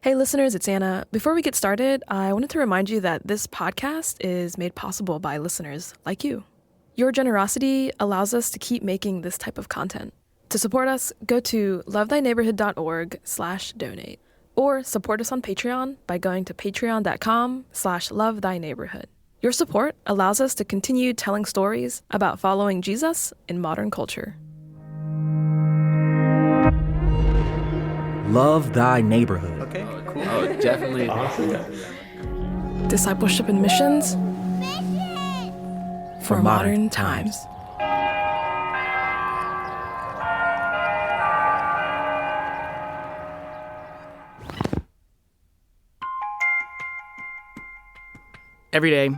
Hey listeners, it's Anna. Before we get started, I wanted to remind you that this podcast is made possible by listeners like you. Your generosity allows us to keep making this type of content. To support us, go to lovethyneighborhood.org/donate or support us on Patreon by going to patreon.com/lovethyneighborhood. Your support allows us to continue telling stories about following Jesus in modern culture. Love thy neighborhood. Okay, cool. Oh, definitely. Awesome. Discipleship and missions for modern times. Every day,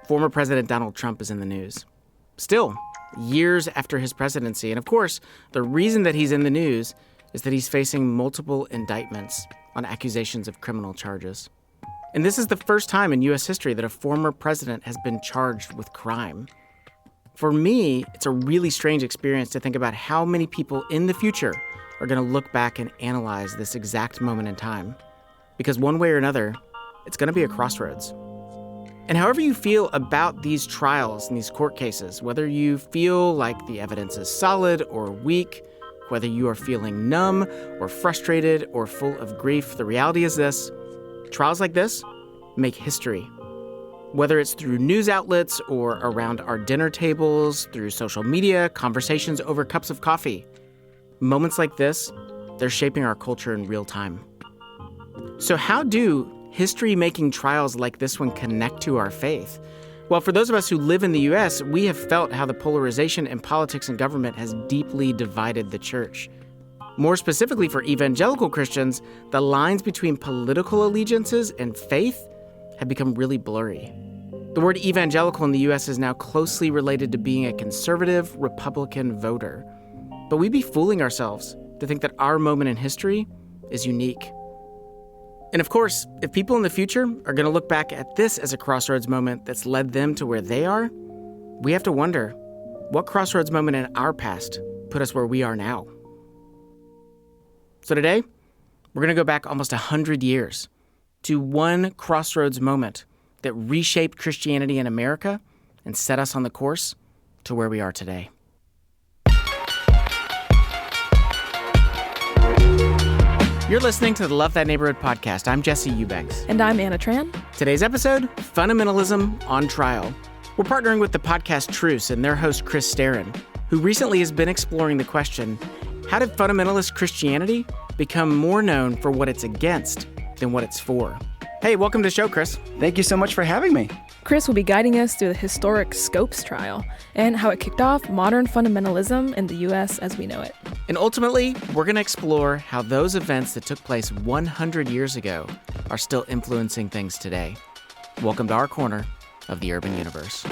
former President Donald Trump is in the news. Still, years after his presidency. And of course, the reason that he's in the news is that he's facing multiple indictments on accusations of criminal charges. And this is the first time in U.S. history that a former president has been charged with crime. For me, it's a really strange experience to think about how many people in the future are going to look back and analyze this exact moment in time. Because one way or another, it's going to be a crossroads. And however you feel about these trials and these court cases, whether you feel like the evidence is solid or weak, whether you are feeling numb or frustrated or full of grief, the reality is this: trials like this make history. Whether it's through news outlets or around our dinner tables, through social media, conversations over cups of coffee, moments like this, they're shaping our culture in real time. So how do history-making trials like this one connect to our faith? Well, for those of us who live in the U.S., we have felt how the polarization in politics and government has deeply divided the church. More specifically for evangelical Christians, the lines between political allegiances and faith have become really blurry. The word evangelical in the U.S. is now closely related to being a conservative Republican voter. But we'd be fooling ourselves to think that our moment in history is unique. And of course, if people in the future are going to look back at this as a crossroads moment that's led them to where they are, we have to wonder, what crossroads moment in our past put us where we are now? So today, we're going to go back almost 100 years to one crossroads moment that reshaped Christianity in America and set us on the course to where we are today. You're listening to the Love Thy Neighborhood podcast. I'm Jesse Eubanks. And I'm Anna Tran. Today's episode, Fundamentalism On Trial. We're partnering with the podcast Truce and their host, Chris Staron, who recently has been exploring the question, how did fundamentalist Christianity become more known for what it's against than what it's for? Hey, welcome to the show, Chris. Thank you so much for having me. Chris will be guiding us through the historic Scopes trial and how it kicked off modern fundamentalism in the U.S. as we know it. And ultimately, we're going to explore how those events that took place 100 years ago are still influencing things today. Welcome to our corner of the urban universe.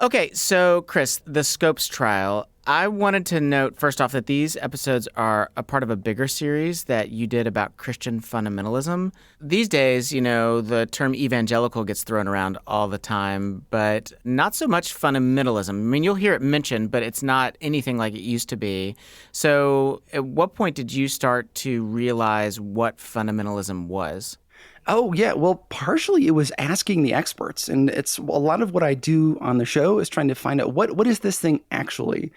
Okay, so Chris, the Scopes trial. I wanted to note, first off, that these episodes are a part of a bigger series that you did about Christian fundamentalism. These days, you know, the term evangelical gets thrown around all the time, but not so much fundamentalism. I mean, you'll hear it mentioned, but it's not anything like it used to be. So at what point did you start to realize what fundamentalism was? Oh, yeah. Well, partially it was asking the experts. And it's a lot of what I do on the show is trying to find out what is this thing actually?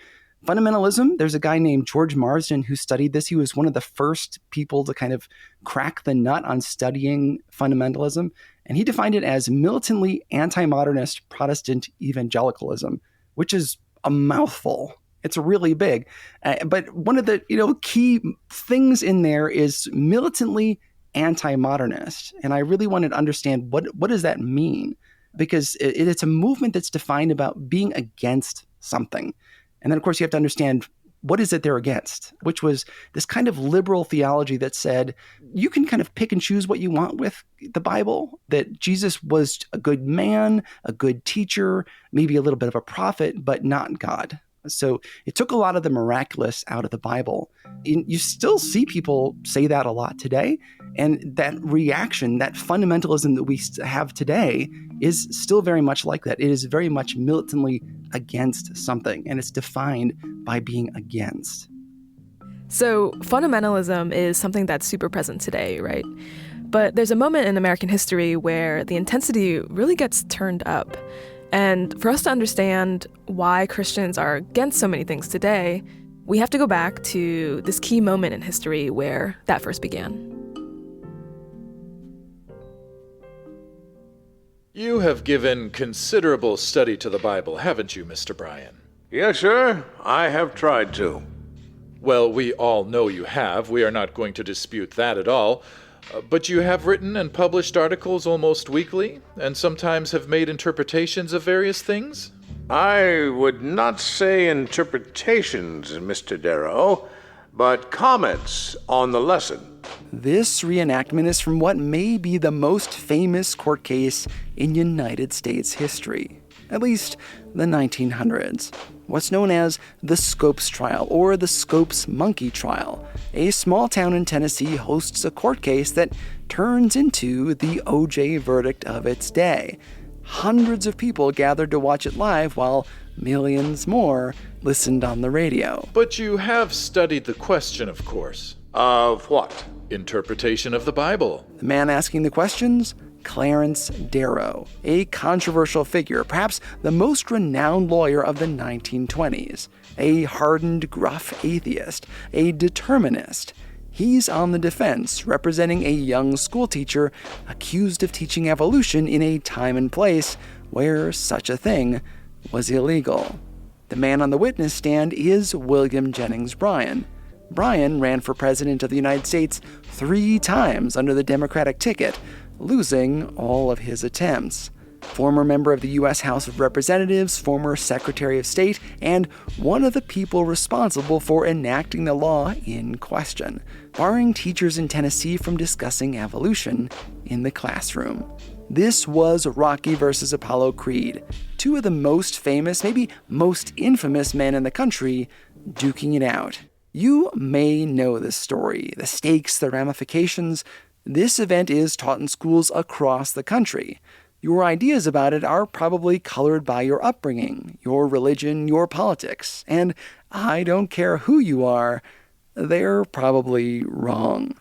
Fundamentalism, there's a guy named George Marsden who studied this. He was one of the first people to kind of crack the nut on studying fundamentalism. And he defined it as militantly anti-modernist Protestant evangelicalism, which is a mouthful. It's really big. But one of the key things in there is militantly anti-modernist. And I really wanted to understand what does that mean? Because it's a movement that's defined about being against something. And then, of course, you have to understand what is it they're against, which was this kind of liberal theology that said you can kind of pick and choose what you want with the Bible, that Jesus was a good man, a good teacher, maybe a little bit of a prophet, but not God. So it took a lot of the miraculous out of the Bible. You still see people say that a lot today. And that reaction, that fundamentalism that we have today is still very much like that. It is very much militantly against something, and it's defined by being against. So fundamentalism is something that's super present today, right? But there's a moment in American history where the intensity really gets turned up. And for us to understand why Christians are against so many things today, we have to go back to this key moment in history where that first began. You have given considerable study to the Bible, haven't you, Mr. Bryan? Yes, sir. I have tried to. Well, we all know you have. We are not going to dispute that at all. But you have written and published articles almost weekly, and sometimes have made interpretations of various things? I would not say interpretations, Mr. Darrow, but comments on the lesson. This reenactment is from what may be the most famous court case in United States history, at least the 1900s. What's known as the Scopes Trial, or the Scopes Monkey Trial. A small town in Tennessee hosts a court case that turns into the O.J. verdict of its day. Hundreds of people gathered to watch it live, while millions more listened on the radio. But you have studied the question, of course. Of what? Interpretation of the Bible. The man asking the questions? Clarence Darrow, a controversial figure, perhaps the most renowned lawyer of the 1920s, a hardened, gruff atheist, a determinist. He's on the defense, representing a young schoolteacher accused of teaching evolution in a time and place where such a thing was illegal. The man on the witness stand is William Jennings Bryan. Bryan ran for president of the United States 3 times under the Democratic ticket, losing all of his attempts. Former member of the U.S. House of Representatives, former Secretary of State, and one of the people responsible for enacting the law in question, barring teachers in Tennessee from discussing evolution in the classroom. This was Rocky versus Apollo Creed, 2 of the most famous, maybe most infamous men in the country, duking it out. You may know this story, the stakes, the ramifications. This event is taught in schools across the country. Your ideas about it are probably colored by your upbringing, your religion, your politics. And I don't care who you are, they're probably wrong.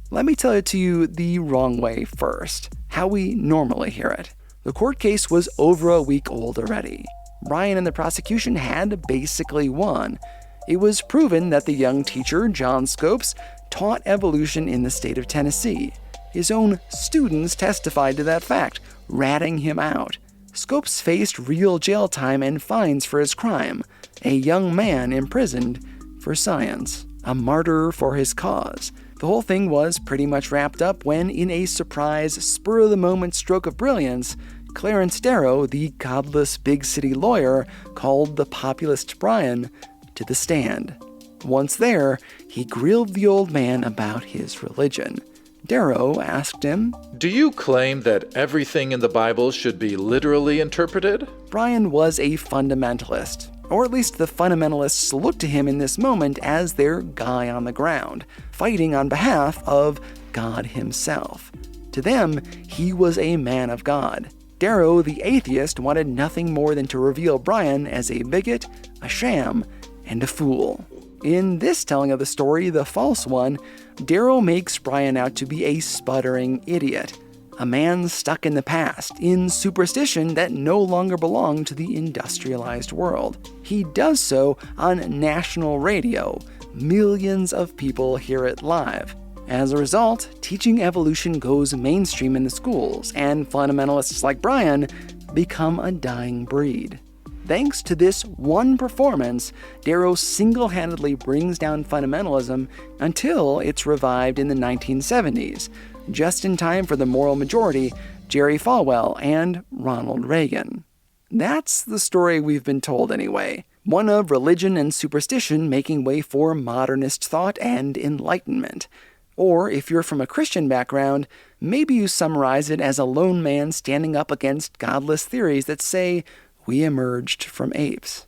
Let me tell it to you the wrong way first, how we normally hear it. The court case was over a week old already. Bryan and the prosecution had basically won. It was proven that the young teacher, John Scopes, taught evolution in the state of Tennessee. His own students testified to that fact, ratting him out. Scopes faced real jail time and fines for his crime, a young man imprisoned for science, a martyr for his cause. The whole thing was pretty much wrapped up when, in a surprise, spur-of-the-moment stroke of brilliance, Clarence Darrow, the godless big city lawyer, called the populist Bryan to the stand. Once there, he grilled the old man about his religion. Darrow asked him, "Do you claim that everything in the Bible should be literally interpreted?" Bryan was a fundamentalist, or at least the fundamentalists looked to him in this moment as their guy on the ground, fighting on behalf of God himself. To them, he was a man of God. Darrow, the atheist, wanted nothing more than to reveal Bryan as a bigot, a sham, and a fool. In this telling of the story, the false one, Darrow makes Bryan out to be a sputtering idiot, a man stuck in the past, in superstition that no longer belonged to the industrialized world. He does so on national radio. Millions of people hear it live. As a result, teaching evolution goes mainstream in the schools, and fundamentalists like Bryan become a dying breed. Thanks to this one performance, Darrow single-handedly brings down fundamentalism until it's revived in the 1970s, just in time for the moral majority, Jerry Falwell and Ronald Reagan. That's the story we've been told anyway, one of religion and superstition making way for modernist thought and enlightenment. Or, if you're from a Christian background, maybe you summarize it as a lone man standing up against godless theories that say, we emerged from apes.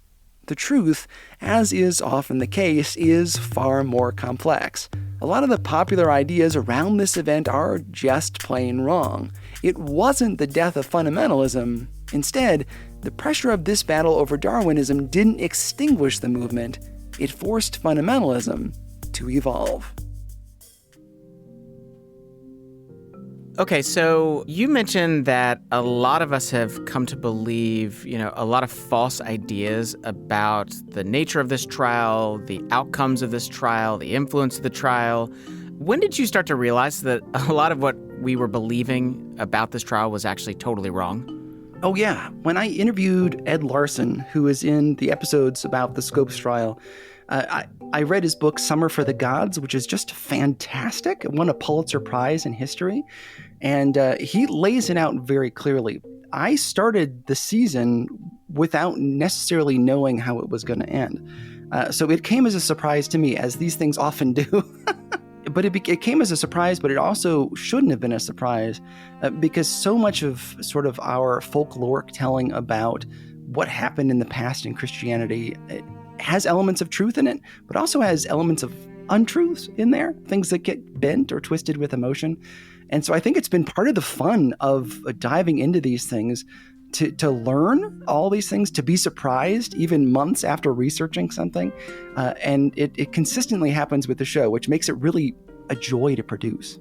The truth, as is often the case, is far more complex. A lot of the popular ideas around this event are just plain wrong. It wasn't the death of fundamentalism. Instead, the pressure of this battle over Darwinism didn't extinguish the movement. It forced fundamentalism to evolve. Okay, so you mentioned that a lot of us have come to believe, a lot of false ideas about the nature of this trial, the outcomes of this trial, the influence of the trial. When did you start to realize that a lot of what we were believing about this trial was actually totally wrong? Oh yeah, when I interviewed Ed Larson, who is in the episodes about the Scopes trial, I read his book Summer for the Gods, which is just fantastic. It won a Pulitzer Prize in history, and he lays it out very clearly. I started the season without necessarily knowing how it was going to end. So it came as a surprise to me, as these things often do. But it came as a surprise, but it also shouldn't have been a surprise because so much of sort of our folkloric telling about what happened in the past in Christianity has elements of truth in it, but also has elements of untruths in there, things that get bent or twisted with emotion. And so I think it's been part of the fun of diving into these things to learn all these things, to be surprised even months after researching something. And it consistently happens with the show, which makes it really a joy to produce.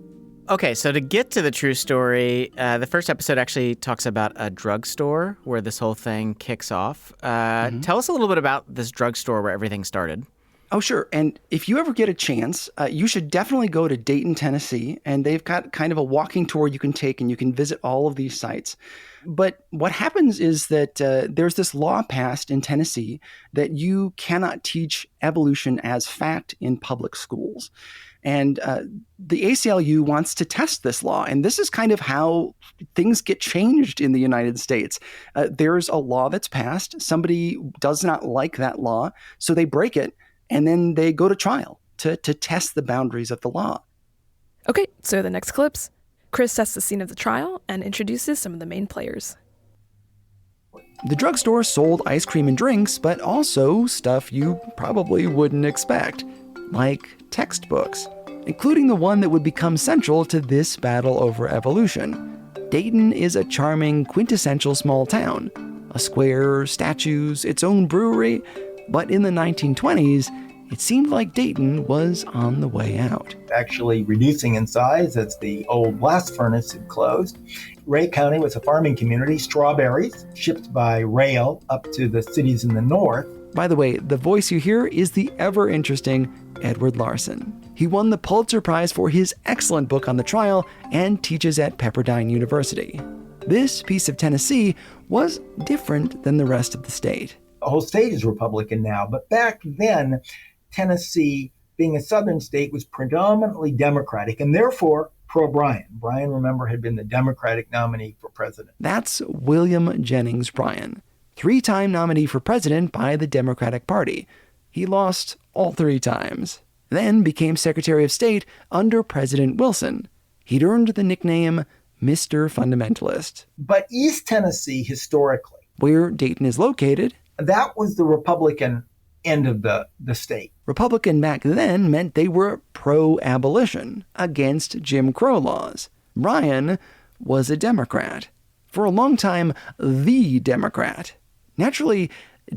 Okay, so to get to the true story, the first episode actually talks about a drugstore where this whole thing kicks off. Tell us a little bit about this drugstore where everything started. Oh, sure. And if you ever get a chance, you should definitely go to Dayton, Tennessee. And they've got kind of a walking tour you can take, and you can visit all of these sites. But what happens is that there's this law passed in Tennessee that you cannot teach evolution as fact in public schools. And the ACLU wants to test this law. And this is kind of how things get changed in the United States. There's a law that's passed. Somebody does not like that law, so they break it. And then they go to trial to test the boundaries of the law. Okay, so the next clips. Chris sets the scene of the trial and introduces some of the main players. The drugstore sold ice cream and drinks, but also stuff you probably wouldn't expect, like textbooks, including the one that would become central to this battle over evolution. Dayton is a charming, quintessential small town. A square, statues, its own brewery, but in the 1920s, it seemed like Dayton was on the way out. Actually reducing in size as the old blast furnace had closed. Ray County was a farming community. Strawberries shipped by rail up to the cities in the north. By the way, the voice you hear is the ever-interesting Edward Larson. He won the Pulitzer Prize for his excellent book on the trial and teaches at Pepperdine University. This piece of Tennessee was different than the rest of the state. The whole state is Republican now, but back then, Tennessee, being a southern state, was predominantly Democratic and therefore pro-Bryan. Bryan, remember, had been the Democratic nominee for president. That's William Jennings Bryan, three-time nominee for president by the Democratic Party. He lost all three times, then became Secretary of State under President Wilson. He'd earned the nickname Mr. Fundamentalist. But East Tennessee, historically, where Dayton is located, that was the Republican end of the state. Republican back then meant they were pro-abolition, against Jim Crow laws. Bryan was a Democrat. For a long time, the Democrat. Naturally,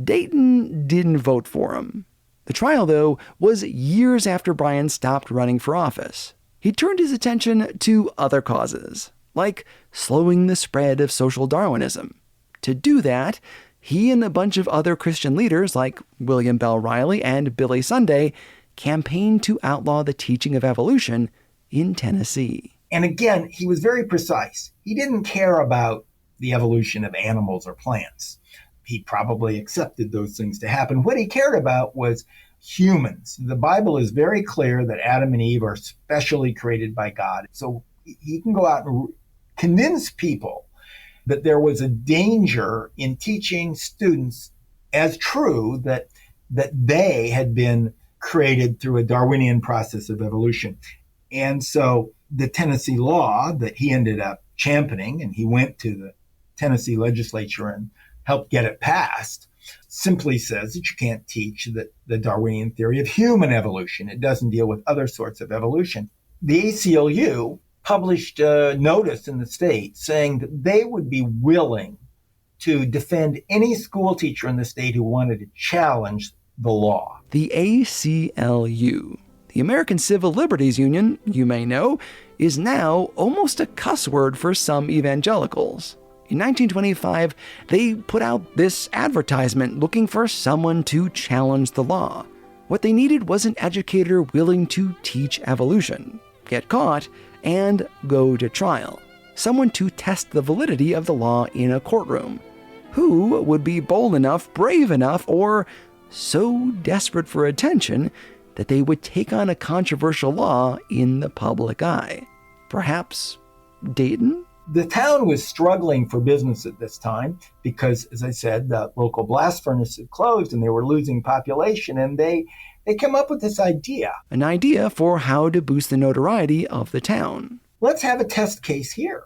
Dayton didn't vote for him. The trial, though, was years after Bryan stopped running for office. He turned his attention to other causes, like slowing the spread of social Darwinism. To do that, he and a bunch of other Christian leaders like William Bell Riley and Billy Sunday campaigned to outlaw the teaching of evolution in Tennessee. And again, he was very precise. He didn't care about the evolution of animals or plants. He probably accepted those things to happen. What he cared about was humans. The Bible is very clear that Adam and Eve are specially created by God. So he can go out and convince people that there was a danger in teaching students as true that they had been created through a Darwinian process of evolution. And so the Tennessee law that he ended up championing, and he went to the Tennessee legislature and helped get it passed, simply says that you can't teach the Darwinian theory of human evolution. It doesn't deal with other sorts of evolution. The ACLU published a notice in the state saying that they would be willing to defend any school teacher in the state who wanted to challenge the law. The ACLU, the American Civil Liberties Union, you may know, is now almost a cuss word for some evangelicals. In 1925, they put out this advertisement looking for someone to challenge the law. What they needed was an educator willing to teach evolution, get caught, and go to trial. Someone to test the validity of the law in a courtroom. Who would be bold enough, brave enough, or so desperate for attention that they would take on a controversial law in the public eye? Perhaps Dayton? The town was struggling for business at this time because, as I said, the local blast furnace had closed and they were losing population, and they came up with this idea. An idea for how to boost the notoriety of the town. Let's have a test case here.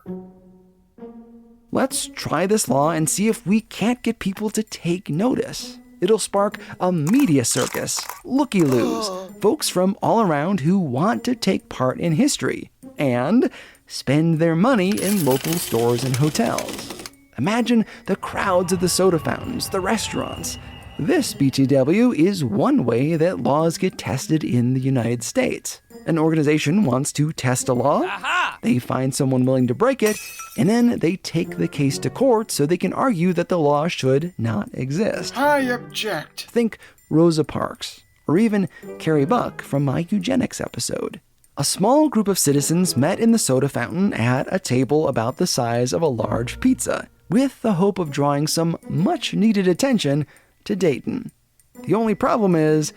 Let's try this law and see if we can't get people to take notice. It'll spark a media circus, looky-loos, folks from all around who want to take part in history and spend their money in local stores and hotels. Imagine the crowds at the soda fountains, the restaurants. This, BTW, is one way that laws get tested in the United States. An organization wants to test a law, they find someone willing to break it, and then they take the case to court so they can argue that the law should not exist. I object. Think Rosa Parks, or even Carrie Buck from my eugenics episode. A small group of citizens met in the soda fountain at a table about the size of a large pizza, with the hope of drawing some much-needed attention to Dayton. The only problem is,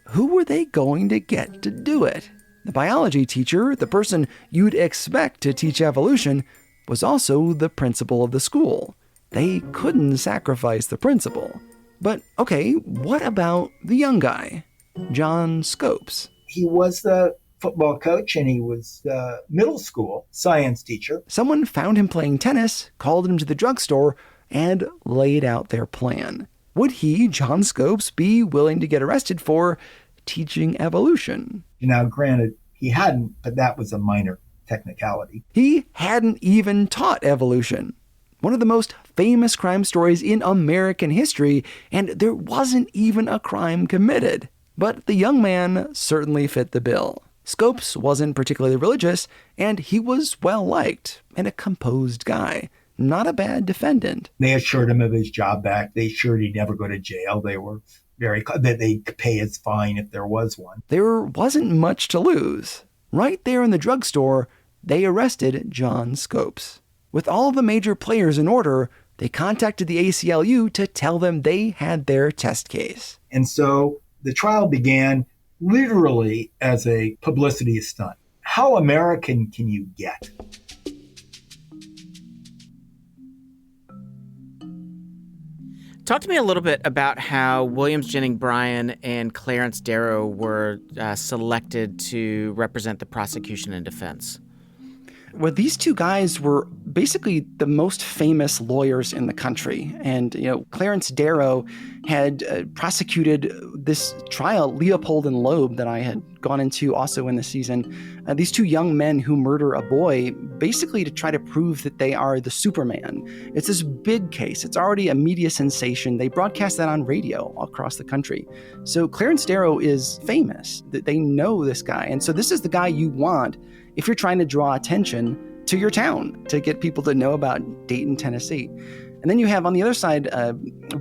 who were they going to get to do it? The biology teacher, the person you'd expect to teach evolution, was also the principal of the school. They couldn't sacrifice the principal. But okay, what about the young guy, John Scopes? He was the football coach and he was the middle school science teacher. Someone found him playing tennis, called him to the drugstore, and laid out their plan. Would he, John Scopes, be willing to get arrested for teaching evolution? Now, granted, he hadn't, but that was a minor technicality. He hadn't even taught evolution. One of the most famous crime stories in American history, and there wasn't even a crime committed. But the young man certainly fit the bill. Scopes wasn't particularly religious, and he was well-liked and a composed guy. Not a bad defendant. They assured him of his job back. They assured he'd never go to jail. They were that they'd pay his fine if there was one. There wasn't much to lose. Right there in the drugstore, they arrested John Scopes. With all the major players in order, they contacted the ACLU to tell them they had their test case. And so the trial began literally as a publicity stunt. How American can you get? Talk to me a little bit about how Williams Jennings Bryan and Clarence Darrow were selected to represent the prosecution and defense. Well, these two guys were basically the most famous lawyers in the country. And, Clarence Darrow had prosecuted this trial, Leopold and Loeb, that I had gone into also in the season. These two young men who murder a boy, basically to try to prove that they are the Superman. It's this big case. It's already a media sensation. They broadcast that on radio across the country. So Clarence Darrow is famous. They know this guy. And so this is the guy you want if you're trying to draw attention to your town, to get people to know about Dayton, Tennessee. And then you have on the other side,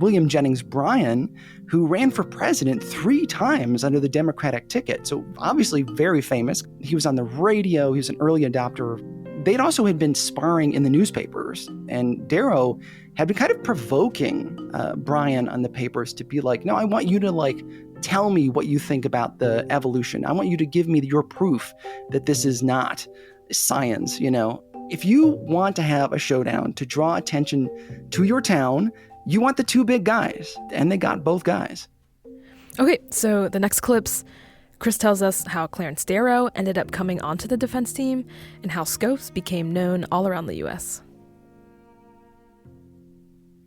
William Jennings Bryan, who ran for president 3 times under the Democratic ticket. So obviously very famous. He was on the radio. He was an early adopter. They'd also had been sparring in the newspapers. And Darrow had been kind of provoking Bryan on the papers to be like, no, I want you to tell me what you think about the evolution. I want you to give me your proof that this is not science, If you want to have a showdown to draw attention to your town, you want the 2 big guys, and they got both guys. Okay, so the next clips, Chris tells us how Clarence Darrow ended up coming onto the defense team and how Scopes became known all around the U.S.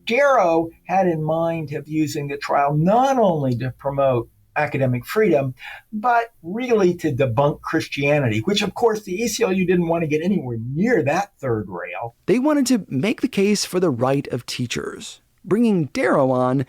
Darrow had in mind of using the trial not only to promote academic freedom, but really to debunk Christianity, which of course the ACLU didn't want to get anywhere near that third rail. They wanted to make the case for the right of teachers. Bringing Darrow on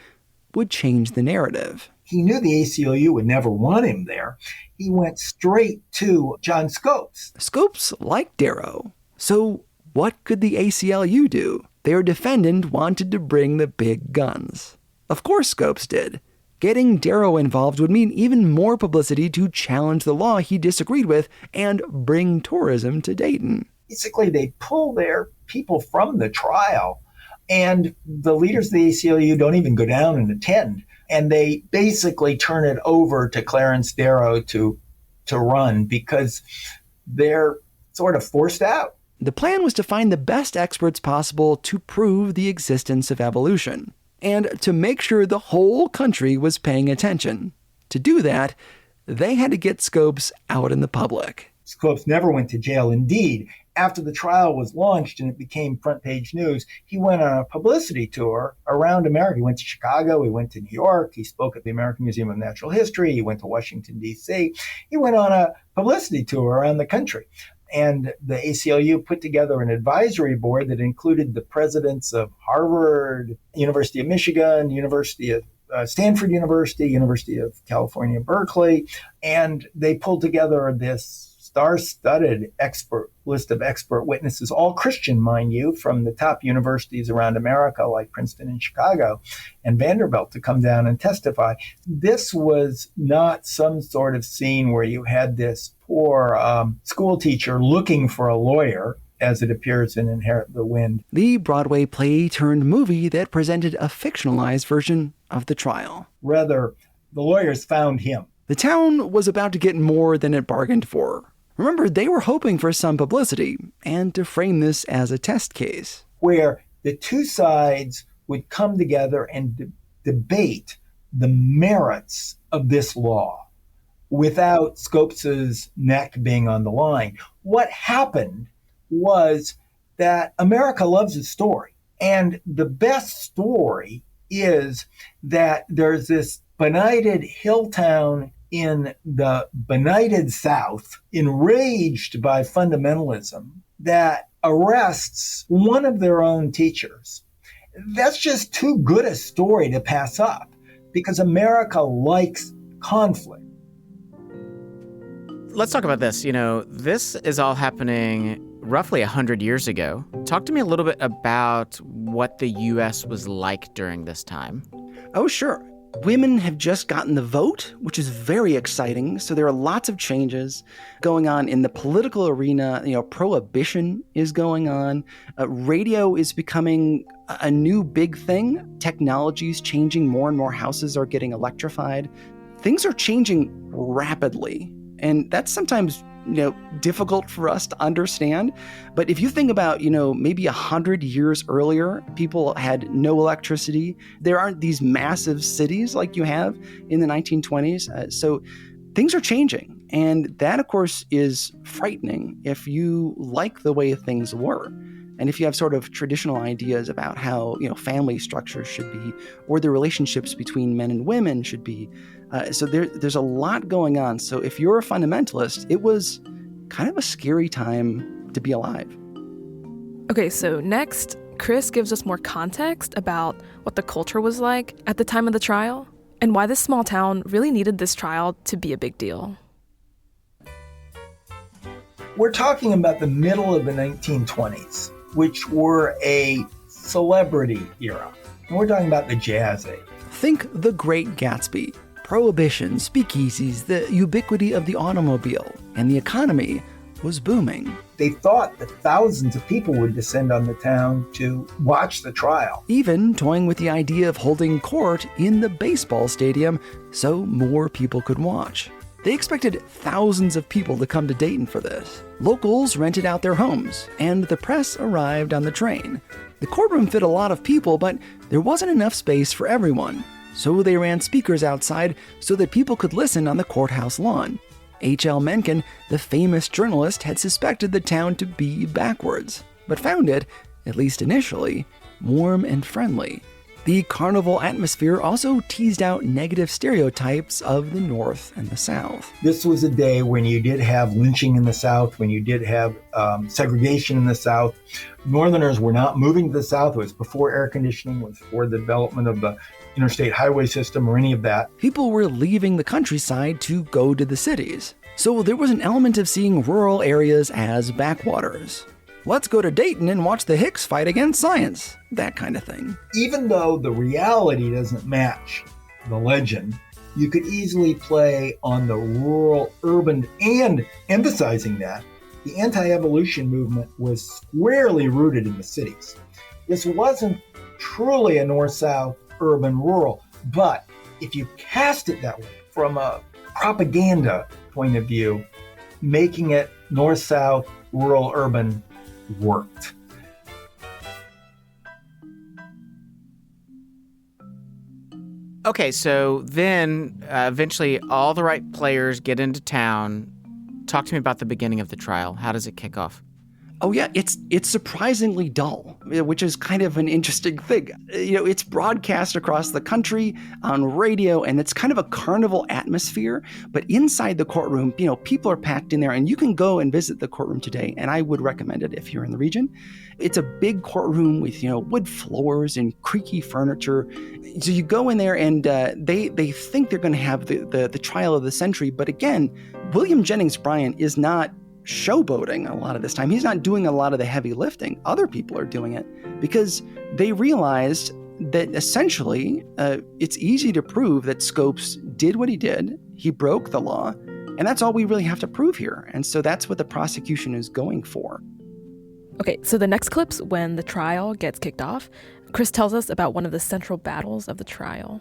would change the narrative. He knew the ACLU would never want him there. He went straight to John Scopes. Scopes liked Darrow. So what could the ACLU do? Their defendant wanted to bring the big guns. Of course Scopes did. Getting Darrow involved would mean even more publicity to challenge the law he disagreed with and bring tourism to Dayton. Basically, they pull their people from the trial, and the leaders of the ACLU don't even go down and attend. And they basically turn it over to Clarence Darrow to run because they're sort of forced out. The plan was to find the best experts possible to prove the existence of evolution, and to make sure the whole country was paying attention. To do that, they had to get Scopes out in the public. Scopes never went to jail. Indeed, after the trial was launched and it became front page news, he went on a publicity tour around America. He went to Chicago, he went to New York, he spoke at the American Museum of Natural History, he went to Washington, D.C. He went on a publicity tour around the country. And the ACLU put together an advisory board that included the presidents of Harvard, University of Michigan, University of Stanford University, University of California, Berkeley. And they pulled together this star-studded list of expert witnesses, all Christian, mind you, from the top universities around America like Princeton and Chicago and Vanderbilt to come down and testify. This was not some sort of scene where you had this poor school teacher looking for a lawyer, as it appears in Inherit the Wind. The Broadway play turned movie that presented a fictionalized version of the trial. Rather, the lawyers found him. The town was about to get more than it bargained for. Remember, they were hoping for some publicity and to frame this as a test case, where the two sides would come together and debate the merits of this law without Scopes' neck being on the line. What happened was that America loves a story. And the best story is that there's this benighted hill town in the benighted South, enraged by fundamentalism, that arrests one of their own teachers. That's just too good a story to pass up because America likes conflict. Let's talk about this. This is all happening roughly 100 years ago. Talk to me a little bit about what the U.S. was like during this time. Oh, sure. Women have just gotten the vote, which is very exciting. So there are lots of changes going on in the political arena. Prohibition is going on. Radio is becoming a new big thing. Technology is changing. More and more houses are getting electrified. Things are changing rapidly. And that's sometimes difficult for us to understand. But if you think about, maybe 100 years earlier, people had no electricity. There aren't these massive cities like you have in the 1920s. So things are changing. And that, of course, is frightening if you like the way things were. And if you have sort of traditional ideas about how, family structures should be, or the relationships between men and women should be. So there's a lot going on. So if you're a fundamentalist, it was kind of a scary time to be alive. Okay, so next, Chris gives us more context about what the culture was like at the time of the trial and why this small town really needed this trial to be a big deal. We're talking about the middle of the 1920s, which were a celebrity era. And we're talking about the Jazz Age. Think The Great Gatsby, Prohibition, speakeasies, the ubiquity of the automobile, and the economy was booming. They thought that thousands of people would descend on the town to watch the trial. Even toying with the idea of holding court in the baseball stadium so more people could watch. They expected thousands of people to come to Dayton for this. Locals rented out their homes, and the press arrived on the train. The courtroom fit a lot of people, but there wasn't enough space for everyone. So they ran speakers outside so that people could listen on the courthouse lawn. H.L. Mencken, the famous journalist, had suspected the town to be backwards, but found it, at least initially, warm and friendly. The carnival atmosphere also teased out negative stereotypes of the North and the South. This was a day when you did have lynching in the South, when you did have segregation in the South. Northerners were not moving to the South. It was before air conditioning, it was before the development of the interstate highway system or any of that. People were leaving the countryside to go to the cities. So there was an element of seeing rural areas as backwaters. Let's go to Dayton and watch the Hicks fight against science. That kind of thing. Even though the reality doesn't match the legend, you could easily play on the rural-urban, and emphasizing that, the anti-evolution movement was squarely rooted in the cities. This wasn't truly a north-south, urban-rural, but if you cast it that way, from a propaganda point of view, making it north-south, rural-urban worked. Okay, so then eventually all the right players get into town. Talk to me about the beginning of the trial. How does it kick off? Oh yeah, it's surprisingly dull, which is kind of an interesting thing. It's broadcast across the country on radio, and it's kind of a carnival atmosphere. But inside the courtroom, people are packed in there, and you can go and visit the courtroom today, and I would recommend it if you're in the region. It's a big courtroom with wood floors and creaky furniture. So you go in there, and they think they're going to have the trial of the century. But again, William Jennings Bryan is not showboating a lot of this time. He's not doing a lot of the heavy lifting. Other people are doing it because they realized that essentially it's easy to prove that Scopes did what he did. He broke the law, and that's all we really have to prove here. And so that's what the prosecution is going for. Okay, so the next clip's when the trial gets kicked off. Chris tells us about one of the central battles of the trial.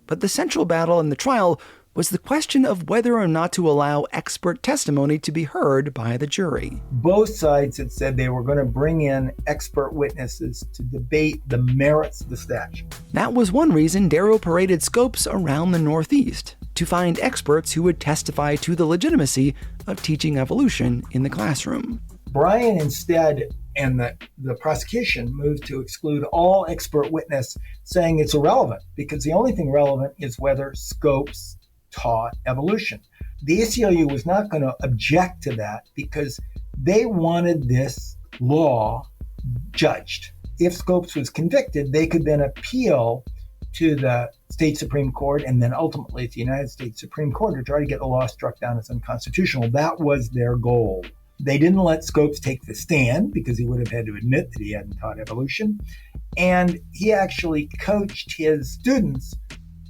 But the central battle in the trial was the question of whether or not to allow expert testimony to be heard by the jury. Both sides had said they were going to bring in expert witnesses to debate the merits of the statute. That was one reason Darrow paraded Scopes around the Northeast, to find experts who would testify to the legitimacy of teaching evolution in the classroom. Bryan instead, and the prosecution, moved to exclude all expert witness, saying it's irrelevant because the only thing relevant is whether Scopes taught evolution. The ACLU was not going to object to that because they wanted this law judged. If Scopes was convicted, they could then appeal to the state Supreme Court and then ultimately to the United States Supreme Court to try to get the law struck down as unconstitutional. That was their goal. They didn't let Scopes take the stand because he would have had to admit that he hadn't taught evolution. And he actually coached his students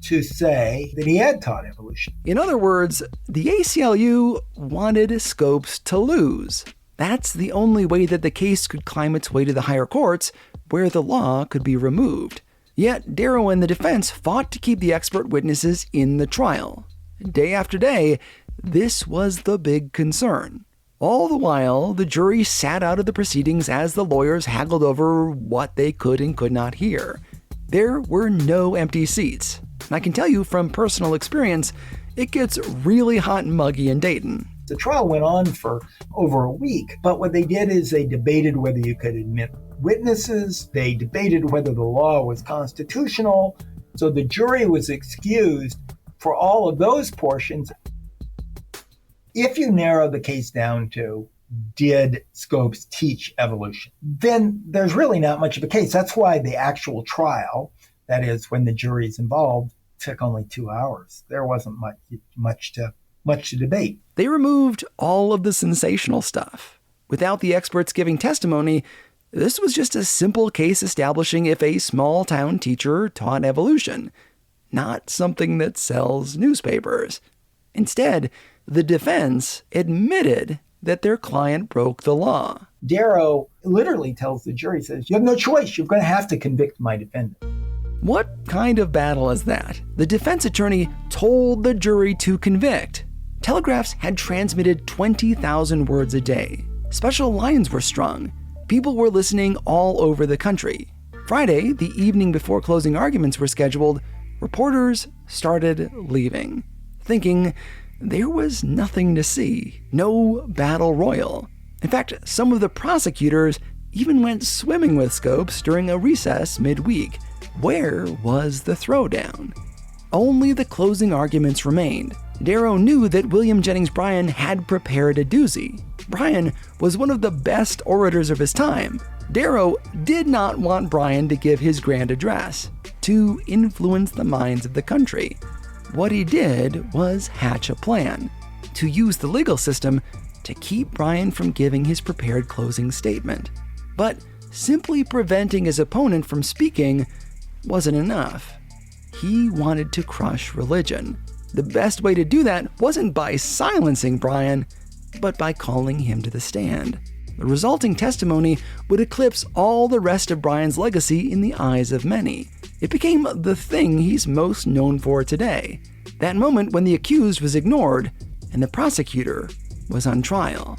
to say that he had taught evolution. In other words, the ACLU wanted Scopes to lose. That's the only way that the case could climb its way to the higher courts, where the law could be removed. Yet Darrow and the defense fought to keep the expert witnesses in the trial. Day after day, this was the big concern. All the while, the jury sat out of the proceedings as the lawyers haggled over what they could and could not hear. There were no empty seats. And I can tell you from personal experience, it gets really hot and muggy in Dayton. The trial went on for over a week, but what they did is they debated whether you could admit witnesses. They debated whether the law was constitutional. So the jury was excused for all of those portions. If you narrow the case down to, did Scopes teach evolution, then there's really not much of a case. That's why the actual trial, that is when the jury's involved, took only 2 hours. There wasn't much to debate. They removed all of the sensational stuff. Without the experts giving testimony, this was just a simple case establishing if a small-town teacher taught evolution, not something that sells newspapers. Instead, the defense admitted that their client broke the law. Darrow literally tells the jury, says, you have no choice. You're going to have to convict my defendant. What kind of battle is that? The defense attorney told the jury to convict. Telegraphs had transmitted 20,000 words a day. Special lines were strung. People were listening all over the country. Friday, the evening before closing arguments were scheduled, reporters started leaving, thinking there was nothing to see, no battle royal. In fact, some of the prosecutors even went swimming with Scopes during a recess midweek. Where was the throwdown? Only the closing arguments remained. Darrow knew that William Jennings Bryan had prepared a doozy. Bryan was one of the best orators of his time. Darrow did not want Bryan to give his grand address, to influence the minds of the country. What he did was hatch a plan, to use the legal system to keep Bryan from giving his prepared closing statement. But simply preventing his opponent from speaking wasn't enough. He wanted to crush religion. The best way to do that wasn't by silencing Bryan, but by calling him to the stand. The resulting testimony would eclipse all the rest of Bryan's legacy in the eyes of many. It became the thing he's most known for today. That moment when the accused was ignored and the prosecutor was on trial.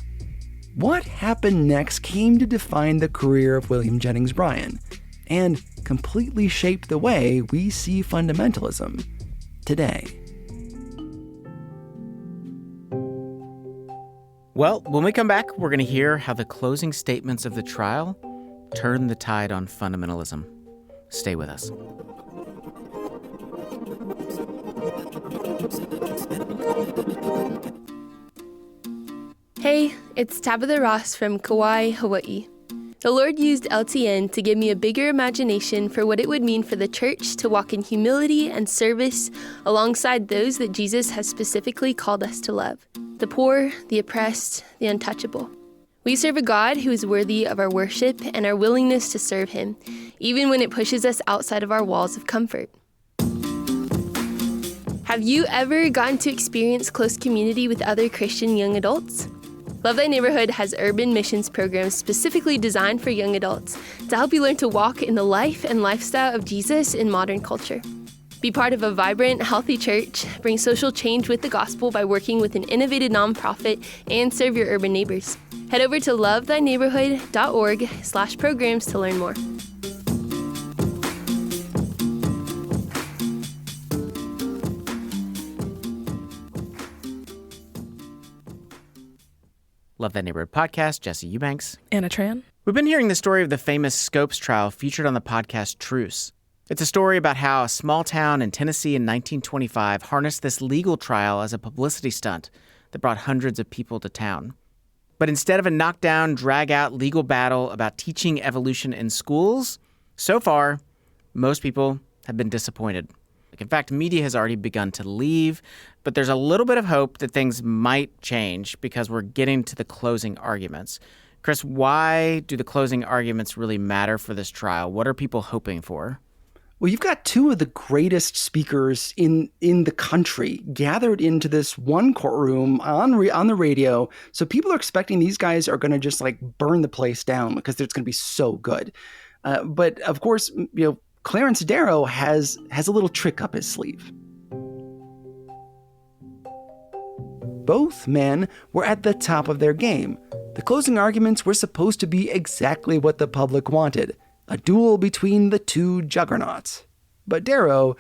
What happened next came to define the career of William Jennings Bryan and completely shape the way we see fundamentalism today. Well, when we come back, we're going to hear how the closing statements of the trial turned the tide on fundamentalism. Stay with us. Hey, it's Tabitha Ross from Kauai, Hawaii. The Lord used LTN to give me a bigger imagination for what it would mean for the church to walk in humility and service alongside those that Jesus has specifically called us to love: the poor, the oppressed, the untouchable. We serve a God who is worthy of our worship and our willingness to serve him, even when it pushes us outside of our walls of comfort. Have you ever gotten to experience close community with other Christian young adults? Love Thy Neighborhood has urban missions programs specifically designed for young adults to help you learn to walk in the life and lifestyle of Jesus in modern culture. Be part of a vibrant, healthy church, bring social change with the gospel by working with an innovative nonprofit, and serve your urban neighbors. Head over to lovethyneighborhood.org/programs to learn more. Love That Neighborhood podcast, Jesse Eubanks. Anna Tran. We've been hearing the story of the famous Scopes trial featured on the podcast Truce. It's a story about how a small town in Tennessee in 1925 harnessed this legal trial as a publicity stunt that brought hundreds of people to town. But instead of a knockdown, drag-out legal battle about teaching evolution in schools, so far, most people have been disappointed. In fact, media has already begun to leave, but there's a little bit of hope that things might change because we're getting to the closing arguments. Chris, why do the closing arguments really matter for this trial? What are people hoping for? Well, you've got two of the greatest speakers in the country gathered into this one courtroom on the radio. So people are expecting these guys are going to just like burn the place down because it's going to be so good. But of course, Clarence Darrow has a little trick up his sleeve. Both men were at the top of their game. The closing arguments were supposed to be exactly what the public wanted: a duel between the two juggernauts. But Darrow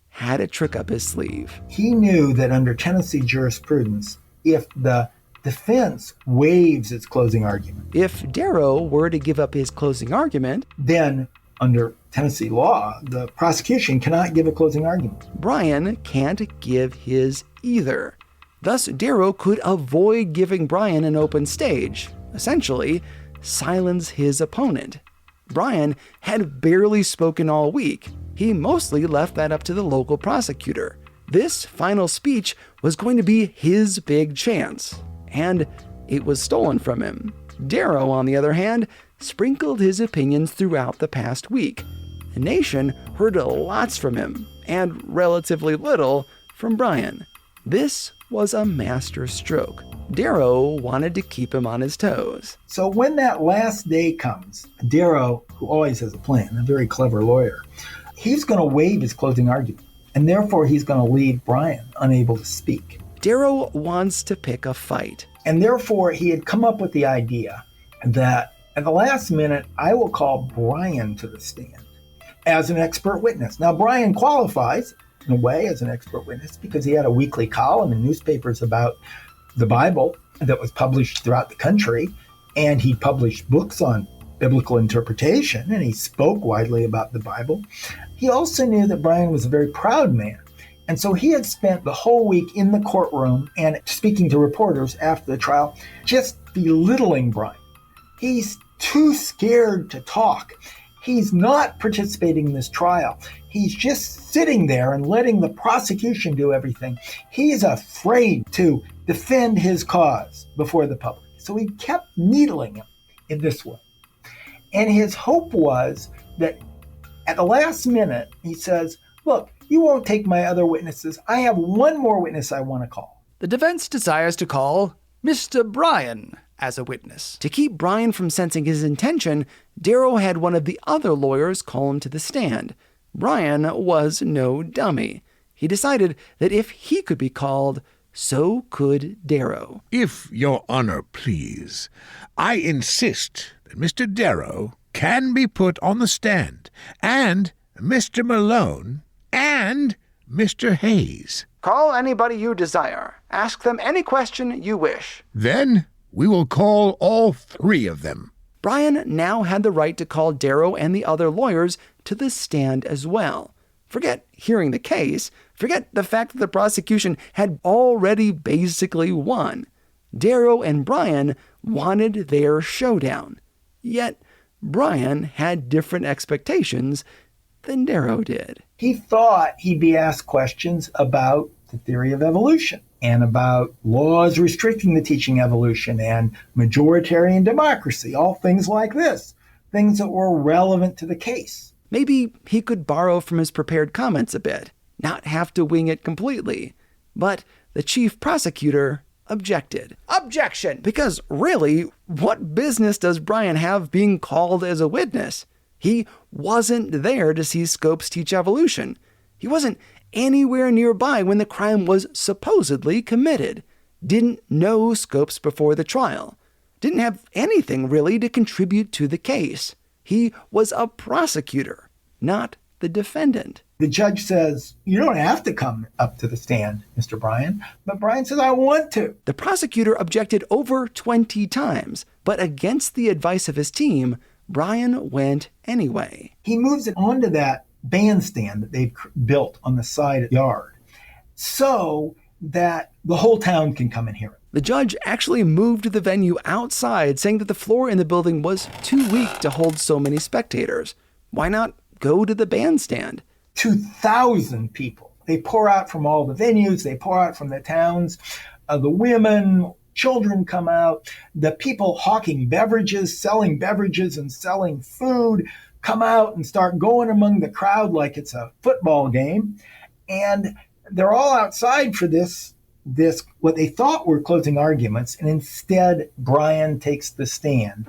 had a trick up his sleeve. He knew that under Tennessee jurisprudence, if the defense waives its closing argument, if Darrow were to give up his closing argument, then under Tennessee law, the prosecution cannot give a closing argument. Bryan can't give his either. Thus, Darrow could avoid giving Bryan an open stage, essentially silence his opponent. Bryan had barely spoken all week. He mostly left that up to the local prosecutor. This final speech was going to be his big chance, and it was stolen from him. Darrow, on the other hand, sprinkled his opinions throughout the past week. The nation heard lots from him, and relatively little from Bryan. This was a master stroke. Darrow wanted to keep him on his toes. So when that last day comes, Darrow, who always has a plan, a very clever lawyer, he's going to waive his closing argument, and therefore he's going to leave Bryan unable to speak. Darrow wants to pick a fight. And therefore he had come up with the idea that at the last minute, I will call Bryan to the stand as an expert witness. Now, Bryan qualifies in a way as an expert witness because he had a weekly column in newspapers about the Bible that was published throughout the country, and he published books on biblical interpretation, and he spoke widely about the Bible. He also knew that Brian was a very proud man. And so he had spent the whole week in the courtroom and speaking to reporters after the trial, just belittling Brian. He's too scared to talk. He's not participating in this trial. He's just sitting there and letting the prosecution do everything. He's afraid to defend his cause before the public. So he kept needling him in this way. And his hope was that at the last minute, he says, look, you won't take my other witnesses. I have one more witness I want to call. The defense desires to call Mr. Bryan as a witness. To keep Brian from sensing his intention, Darrow had one of the other lawyers call him to the stand. Brian was no dummy. He decided that if he could be called, so could Darrow. If your honor please, I insist that Mr. Darrow can be put on the stand, and Mr. Malone, and Mr. Hayes. Call anybody you desire. Ask them any question you wish. Then we will call all three of them. Brian now had the right to call Darrow and the other lawyers to the stand as well. Forget hearing the case. Forget the fact that the prosecution had already basically won. Darrow and Brian wanted their showdown. Yet, Brian had different expectations than Darrow did. He thought he'd be asked questions about the theory of evolution and about laws restricting the teaching evolution and majoritarian democracy, all things like this, things that were relevant to the case. Maybe he could borrow from his prepared comments a bit, not have to wing it completely. But the chief prosecutor objected. Objection! Because really, what business does Brian have being called as a witness? He wasn't there to see Scopes teach evolution. He wasn't anywhere nearby when the crime was supposedly committed. Didn't know Scopes before the trial. Didn't have anything really to contribute to the case. He was a prosecutor, not the defendant. The judge says, you don't have to come up to the stand, Mr. Bryan. But Brian says, I want to. The prosecutor objected over 20 times, but against the advice of his team, Brian went anyway. He moves it onto that bandstand that they've built on the side of the yard so that the whole town can come and hear it. The judge actually moved the venue outside, saying that the floor in the building was too weak to hold so many spectators. Why not go to the bandstand? 2,000 people. They pour out from all the venues. They pour out from the towns. The women, children come out. The people hawking beverages, selling beverages and selling food come out and start going among the crowd like it's a football game. And they're all outside for this what they thought were closing arguments. And instead, Brian takes the stand.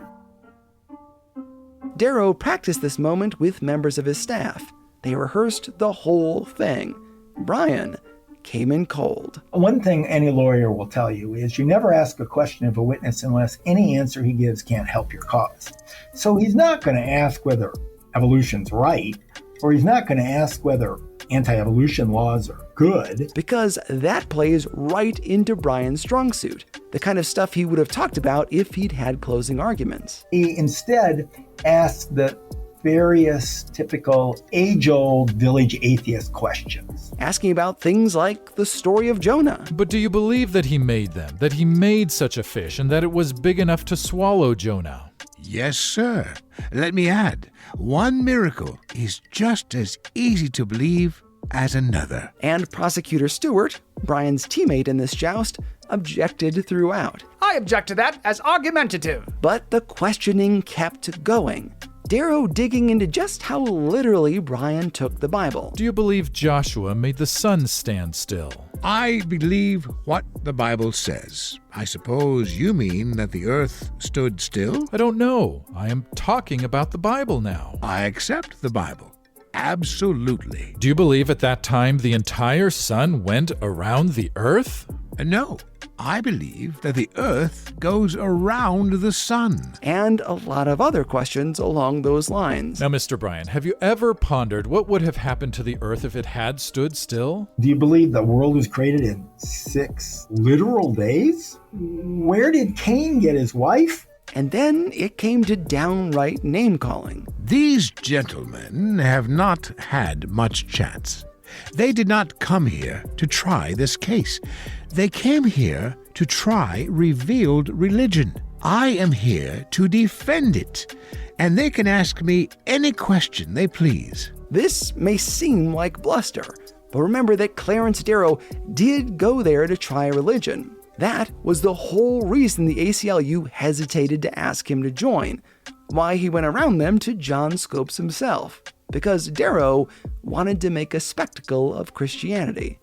Darrow practiced this moment with members of his staff. They rehearsed the whole thing. Brian came in cold. One thing any lawyer will tell you is you never ask a question of a witness unless any answer he gives can't help your cause. So he's not going to ask whether evolution's right, or he's not going to ask whether anti-evolution laws are good. Because that plays right into Brian's strong suit, the kind of stuff he would have talked about if he'd had closing arguments. He instead asked the various typical age-old village atheist questions. Asking about things like the story of Jonah. But do you believe that he made them, that he made such a fish, and that it was big enough to swallow Jonah? Yes, sir. Let me add, one miracle is just as easy to believe as another. And Prosecutor Stewart, Brian's teammate in this joust, objected throughout. I object to that as argumentative. But the questioning kept going. Darrow digging into just how literally Brian took the Bible. Do you believe Joshua made the sun stand still? I believe what the Bible says. I suppose you mean that the earth stood still? I don't know. I am talking about the Bible now. I accept the Bible. Absolutely. Do you believe at that time the entire sun went around the earth? No. I believe that the earth goes around the sun. And a lot of other questions along those lines. Now, Mr. Bryan, have you ever pondered what would have happened to the earth if it had stood still? Do you believe the world was created in 6 literal days? Where did Cain get his wife? And then it came to downright name-calling. These gentlemen have not had much chance. They did not come here to try this case. They came here to try revealed religion. I am here to defend it, and they can ask me any question they please. This may seem like bluster, but remember that Clarence Darrow did go there to try religion. That was the whole reason the ACLU hesitated to ask him to join, why he went around them to John Scopes himself, because Darrow wanted to make a spectacle of Christianity.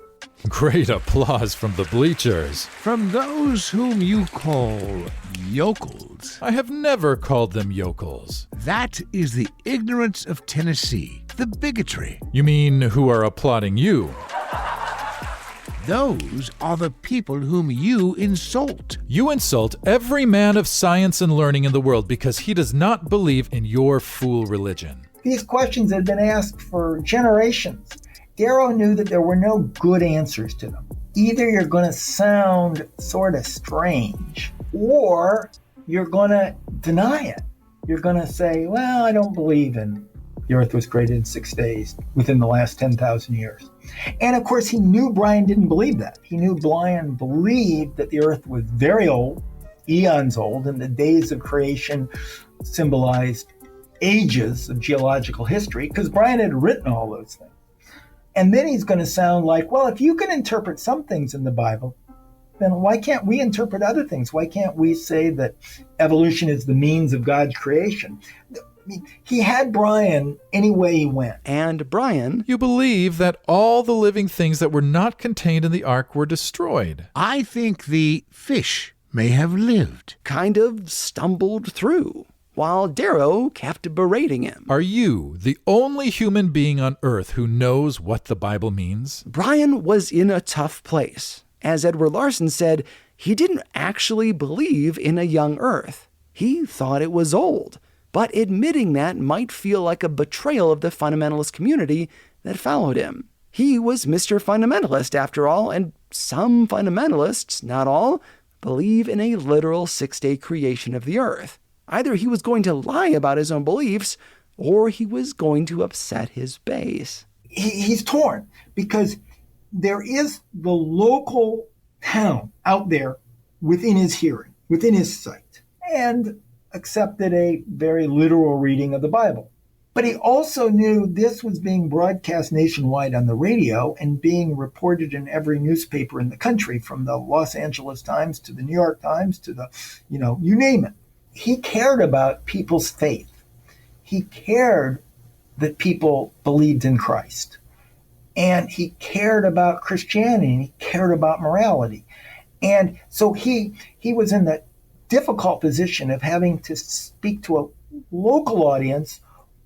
Great applause from the bleachers. From those whom you call yokels. I have never called them yokels. That is the ignorance of Tennessee, the bigotry. You mean who are applauding you? Those are the people whom you insult. You insult every man of science and learning in the world because he does not believe in your fool religion. These questions had been asked for generations. Darrow knew that there were no good answers to them. Either you're going to sound sort of strange, or you're going to deny it. You're going to say, well, I don't believe in the earth was created in 6 days within the last 10,000 years. And of course, he knew Brian didn't believe that. He knew Brian believed that the earth was very old, eons old, and the days of creation symbolized ages of geological history, because Brian had written all those things. And then he's going to sound like, well, if you can interpret some things in the Bible, then why can't we interpret other things? Why can't we say that evolution is the means of God's creation? I mean, he had Brian any way he went. And Brian, you believe that all the living things that were not contained in the ark were destroyed. I think the fish may have lived. kind of stumbled through, while Darrow kept berating him. Are you the only human being on earth who knows what the Bible means? Brian was in a tough place. As Edward Larson said, he didn't actually believe in a young earth. He thought it was old. But admitting that might feel like a betrayal of the fundamentalist community that followed him. He was Mr. Fundamentalist after all, and some fundamentalists, not all, believe in a literal six-day creation of the earth. Either he was going to lie about his own beliefs, or he was going to upset his base. He's torn because there is the local town out there within his hearing, within his sight, and accepted a very literal reading of the Bible. But he also knew this was being broadcast nationwide on the radio and being reported in every newspaper in the country, from the Los Angeles Times to the New York Times to the, you name it. He cared about people's faith. He cared that people believed in Christ. And he cared about Christianity, and he cared about morality. And so he was in the difficult position of having to speak to a local audience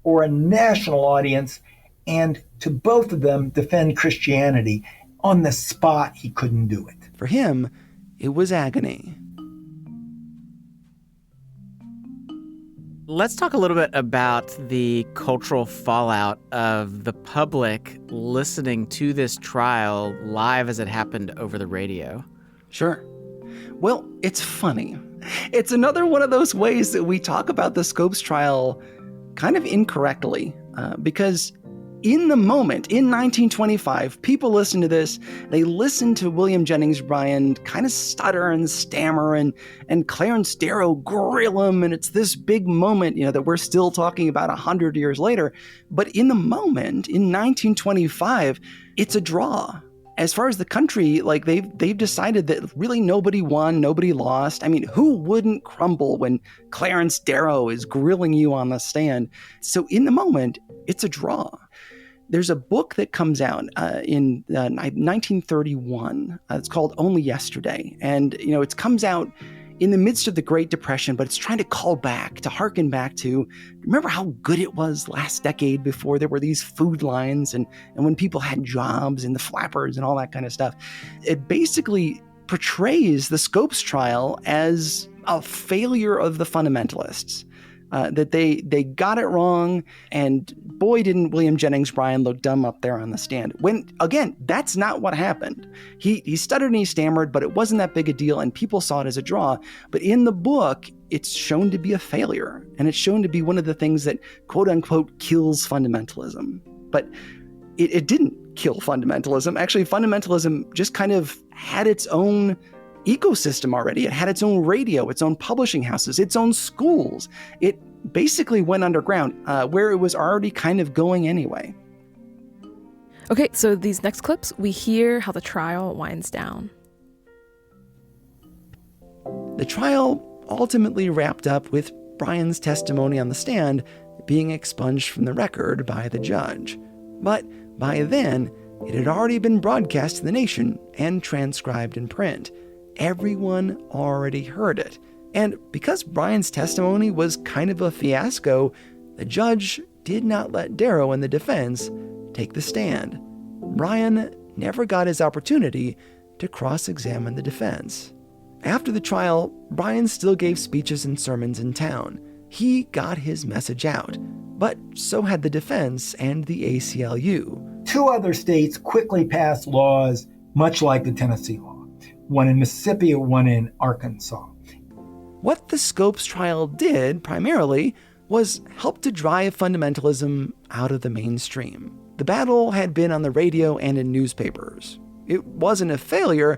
or a national audience, and to both of them defend Christianity. On the spot, he couldn't do it. For him, it was agony. Let's talk a little bit about the cultural fallout of the public listening to this trial live as it happened over the radio. Sure. Well, it's funny. It's another one of those ways that we talk about the Scopes trial kind of incorrectly, because in the moment, in 1925, people listen to this, they listen to William Jennings Bryan kind of stutter and stammer, and Clarence Darrow grill him, and it's this big moment, that we're still talking about 100 years later. But in the moment, in 1925, it's a draw. As far as the country, they've decided that really nobody won, nobody lost. I mean, who wouldn't crumble when Clarence Darrow is grilling you on the stand? So in the moment, it's a draw. There's a book that comes out in 1931. It's called Only Yesterday. And, it comes out in the midst of the Great Depression, but it's trying to harken back to, remember how good it was last decade before there were these food lines and when people had jobs and the flappers and all that kind of stuff. It basically portrays the Scopes trial as a failure of the fundamentalists. That they got it wrong, and boy, didn't William Jennings Bryan look dumb up there on the stand. When, again, that's not what happened. He stuttered and he stammered, but it wasn't that big a deal, and people saw it as a draw. But in the book, it's shown to be a failure, and it's shown to be one of the things that quote unquote kills fundamentalism. But it didn't kill fundamentalism. Actually, fundamentalism just kind of had its own ecosystem already. It had its own radio, its own publishing houses, its own schools. It basically went underground, where it was already kind of going anyway. Okay, so these next clips, we hear how the trial winds down. The trial ultimately wrapped up with Brian's testimony on the stand being expunged from the record by the judge. But by then, it had already been broadcast to the nation and transcribed in print. Everyone already heard it. And because Brian's testimony was kind of a fiasco, the judge did not let Darrow and the defense take the stand. Brian never got his opportunity to cross-examine the defense. After the trial, Brian still gave speeches and sermons in town. He got his message out, but so had the defense and the ACLU. 2 other states quickly passed laws much like the Tennessee law, one in Mississippi and one in Arkansas. What the Scopes trial did, primarily, was help to drive fundamentalism out of the mainstream. The battle had been on the radio and in newspapers. It wasn't a failure,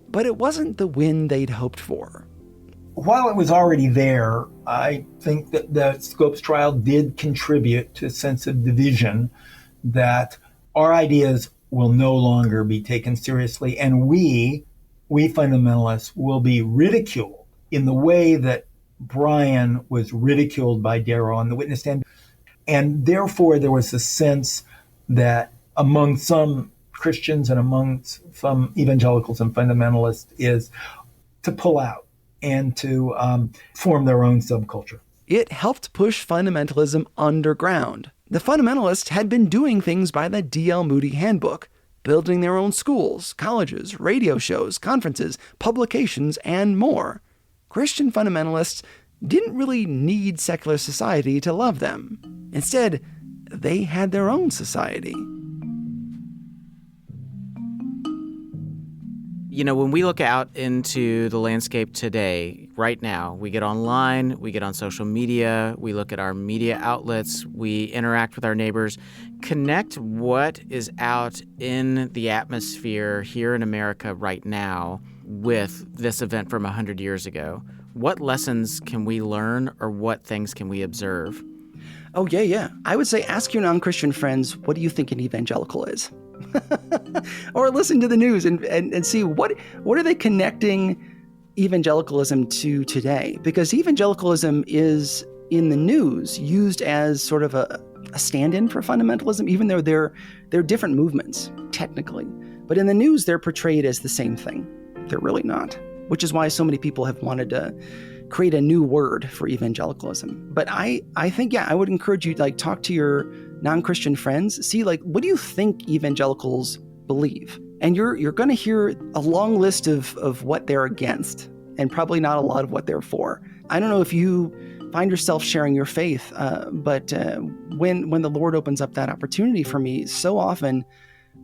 but it wasn't the win they'd hoped for. While it was already there, I think that the Scopes trial did contribute to a sense of division, that our ideas will no longer be taken seriously, and we fundamentalists will be ridiculed in the way that Brian was ridiculed by Darrow on the witness stand. And therefore, there was a sense that among some Christians and among some evangelicals and fundamentalists is to pull out and to form their own subculture. It helped push fundamentalism underground. The fundamentalists had been doing things by the D.L. Moody Handbook, building their own schools, colleges, radio shows, conferences, publications, and more. Christian fundamentalists didn't really need secular society to love them. Instead, they had their own society. You know, when we look out into the landscape today, right now, we get online, we get on social media, we look at our media outlets, we interact with our neighbors, connect what is out in the atmosphere here in America right now with this event from 100 years ago. What lessons can we learn, or what things can we observe? Oh, yeah. I would say ask your non-Christian friends, what do you think an evangelical is? Or listen to the news and see what are they connecting evangelicalism to today? Because evangelicalism is, in the news, used as sort of a stand-in for fundamentalism, even though they're different movements, technically. But in the news, they're portrayed as the same thing. They're really not, which is why so many people have wanted to create a new word for evangelicalism. But I think, I would encourage you to talk to your non-Christian friends, see what do you think evangelicals believe? And you're going to hear a long list of what they're against, and probably not a lot of what they're for. I don't know if you find yourself sharing your faith, but when the Lord opens up that opportunity for me, so often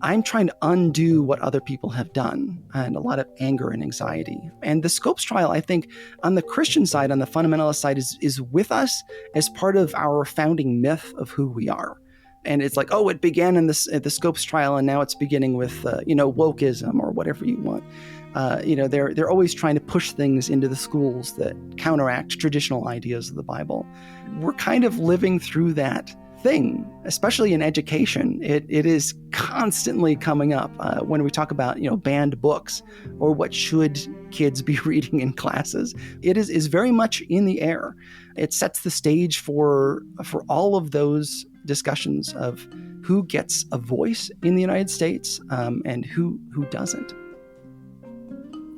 I'm trying to undo what other people have done, and a lot of anger and anxiety. And the Scopes trial, I think, on the Christian side, on the fundamentalist side, is with us as part of our founding myth of who we are. And it's it began in the Scopes trial, and now it's beginning with wokeism or whatever you want. They're always trying to push things into the schools that counteract traditional ideas of the Bible. We're kind of living through that thing, especially in education. It is constantly coming up when we talk about banned books or what should kids be reading in classes. It is very much in the air. It sets the stage for all of those discussions of who gets a voice in the United States and who doesn't.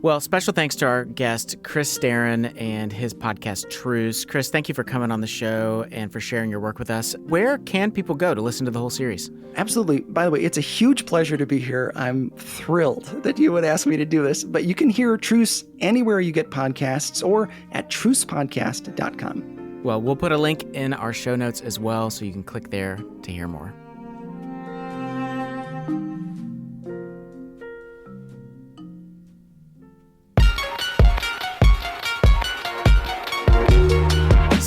Well, special thanks to our guest, Chris Staron, and his podcast, Truce. Chris, thank you for coming on the show and for sharing your work with us. Where can people go to listen to the whole series? Absolutely. By the way, it's a huge pleasure to be here. I'm thrilled that you would ask me to do this. But you can hear Truce anywhere you get podcasts or at trucepodcast.com. Well, we'll put a link in our show notes as well, so you can click there to hear more.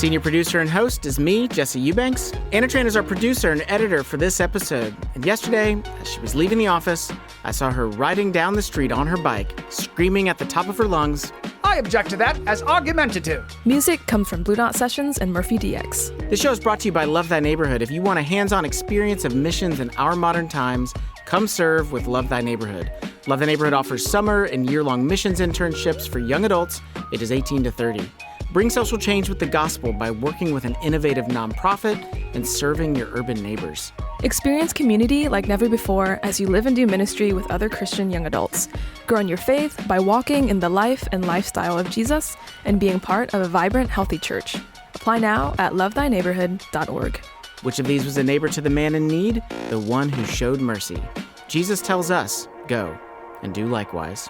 Senior producer and host is me, Jesse Eubanks. Anna Tran is our producer and editor for this episode. And yesterday, as she was leaving the office, I saw her riding down the street on her bike, screaming at the top of her lungs, I object to that as argumentative. Music comes from Blue Dot Sessions and Murphy DX. This show is brought to you by Love Thy Neighborhood. If you want a hands-on experience of missions in our modern times, come serve with Love Thy Neighborhood. Love Thy Neighborhood offers summer and year-long missions internships for young adults ages 18 to 30. Bring social change with the gospel by working with an innovative nonprofit and serving your urban neighbors. Experience community like never before as you live and do ministry with other Christian young adults. Grow in your faith by walking in the life and lifestyle of Jesus and being part of a vibrant, healthy church. Apply now at lovethyneighborhood.org. Which of these was a neighbor to the man in need? The one who showed mercy. Jesus tells us, go and do likewise.